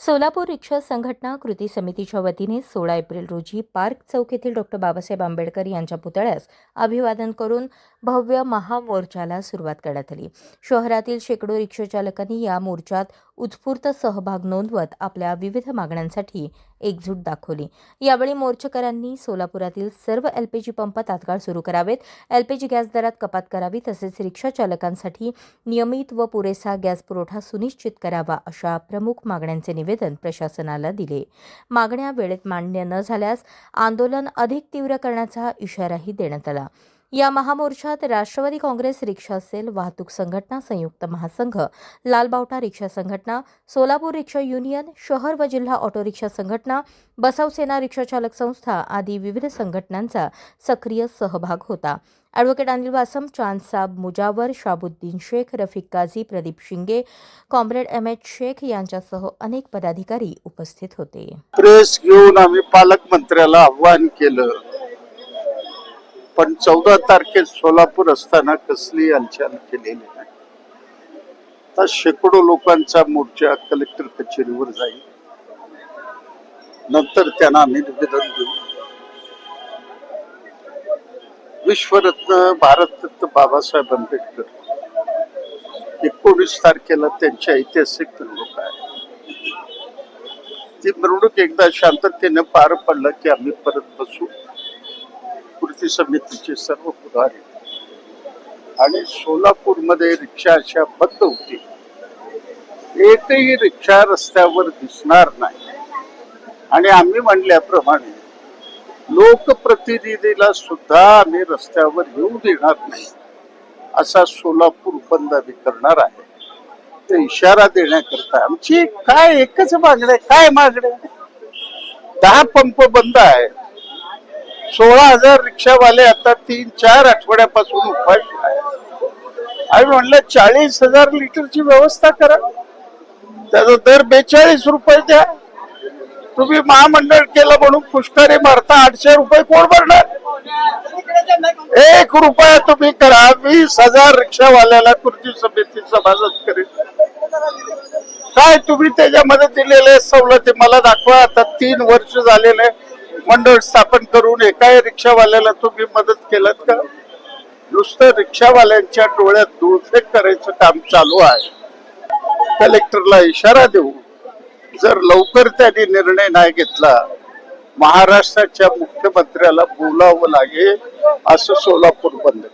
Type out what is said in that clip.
सोलापूर रिक्षा संघटना कृती समितीच्या वतीने 16 एप्रिल रोजी पार्क चौक येथील डॉ. बाबासाहेब आंबेडकर यांच्या पुतळ्यास अभिवादन करून भव्य महामोर्चाला सुरुवात करण्यात आली. शहरातील शेकडो रिक्षाचालकांनी या मोर्चात उत्स्फूर्त सहभाग नोंदवत आपल्या विविध मागण्यांसाठी एकजूट दाखवली. यावेळी मोर्चेकऱ्यांनी सोलापुरातील सर्व एलपीजी पंप तात्काळ सुरू करावेत, एलपीजी गॅस दरात कपात करावी, तसेच रिक्षाचालकांसाठी नियमित व पुरेसा गॅस पुरवठा सुनिश्चित करावा अशा प्रमुख मागण्यांचे निवेदन प्रशासनाला दिले. मागण्या वेळेत मान्य न झाल्यास आंदोलन अधिक तीव्र करण्याचा इशाराही देण्यात आला. या महामोर्चात राष्ट्रवादी काँग्रेस रिक्षा सेल, वाहतूक संघटना, संयुक्त महासंघ, लालबावटा रिक्षा संघटना, सोलापूर रिक्षा युनियन, शहर व जिल्हा ऑटो रिक्षा संघटना, बसवसेना रिक्षाचालक संस्था आदी विविध संघटनांचा सक्रिय सहभाग होता. ॲडव्होकेट अनिल वासम, चांदसाब मुजावर, शाबुद्दीन शेख, रफिक काझी, प्रदीप शिंगे, कॉम्रेड एम.एच. शेख यांच्यासह अनेक पदाधिकारी उपस्थित होते. प्रेस घेऊन आम्ही पालकमंत्र्याला आव्हान केलं, पण 14 तारखेला सोलापूर असताना कसली हालचाल केलेली नाही. आता शेकडो लोकांचा मोर्चा कलेक्टर कचेरीवर जाईल, नंतर त्यांना आम्ही निवेदन देऊ. विश्वरत्न भारतरत्न बाबासाहेब आंबेडकर 19 तारखेला त्यांची ऐतिहासिक मिरवणूक आहे. ती मिरवणूक एकदा शांततेने पार पडलं की आम्ही परत बसू. कृती समितीचे सर्व पुढारी आणि सोलापूरमध्ये रिक्षा अशा बंद होती, एकही रिक्षा रस्त्यावर दिसणार नाही. आणि आम्ही म्हणल्याप्रमाणे लोकप्रतिनिधीला सुद्धा आम्ही रस्त्यावर येऊ देणार नाही असा सोलापूर बंद आम्ही करणार आहे. ते इशारा देण्याकरता आमची काय एकच मागणी, काय मागणी, 10 पंप बंद आहे, 16,000 रिक्षावाले आता 3-4 आठवड्यापासून उपाशी आहे. आम्ही म्हणलं 40,000 लिटरची व्यवस्था करा, त्याचा दर 42 रुपये द्या. तुम्ही महामंडळ केलं म्हणून पुष्करी मारता, 800 रुपये कोण भरणार? 1 रुपया तुम्ही करा. 20,000 रिक्षावाल्याला कृती समिती सभासद करेल. काय तुम्ही त्याच्यामध्ये दिलेले सवलती मला दाखवा. आता 3 वर्ष झालेले मंडळ स्थापन करून एकाही रिक्षावाल्याला तुम्ही मदत केलं का? नुसतं रिक्षावाल्यांच्या डोळ्यात धूळफेक करायचं काम चालू आहे. कलेक्टरला इशारा देऊ, जर लवकर त्यांनी निर्णय नाही घेतला, महाराष्ट्राच्या मुख्यमंत्र्याला बोलावं लागेल. असं सोलापूर बंद.